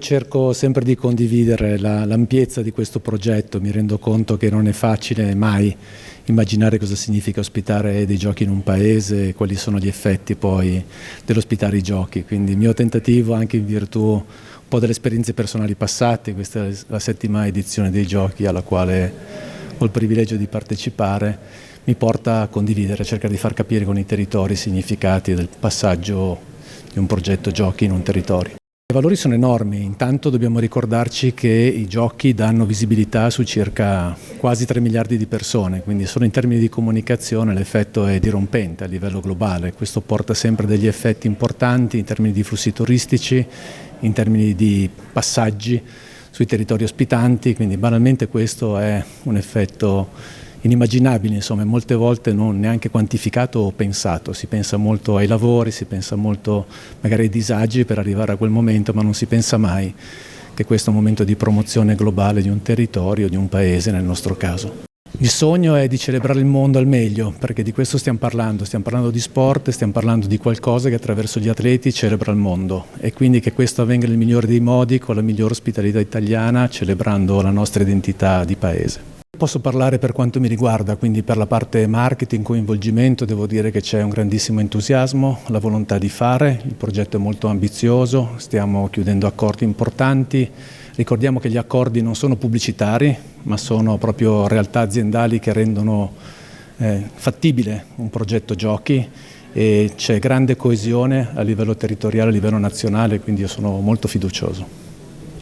Cerco sempre di condividere l'ampiezza di questo progetto, mi rendo conto che non è facile mai immaginare cosa significa ospitare dei giochi in un paese e quali sono gli effetti poi dell'ospitare i giochi, quindi il mio tentativo, anche in virtù un po' delle esperienze personali passate, questa è la 7ª edizione dei giochi alla quale ho il privilegio di partecipare, mi porta a condividere, a cercare di far capire con i territori i significati del passaggio di un progetto giochi in un territorio. I valori sono enormi, intanto dobbiamo ricordarci che i giochi danno visibilità su circa quasi 3 miliardi di persone, quindi solo in termini di comunicazione l'effetto è dirompente a livello globale, questo porta sempre degli effetti importanti in termini di flussi turistici, in termini di passaggi sui territori ospitanti, quindi banalmente questo è un effetto inimmaginabile, insomma, molte volte non neanche quantificato o pensato, si pensa molto ai lavori, si pensa molto magari ai disagi per arrivare a quel momento, ma non si pensa mai che questo è un momento di promozione globale di un territorio, di un paese nel nostro caso. Il sogno è di celebrare il mondo al meglio, perché di questo stiamo parlando di sport, stiamo parlando di qualcosa che attraverso gli atleti celebra il mondo e quindi che questo avvenga nel migliore dei modi, con la migliore ospitalità italiana, celebrando la nostra identità di paese. Posso parlare per quanto mi riguarda, quindi per la parte marketing, coinvolgimento, devo dire che c'è un grandissimo entusiasmo, la volontà di fare, il progetto è molto ambizioso, stiamo chiudendo accordi importanti, ricordiamo che gli accordi non sono pubblicitari, ma sono proprio realtà aziendali che rendono fattibile un progetto giochi e c'è grande coesione a livello territoriale, a livello nazionale, quindi io sono molto fiducioso.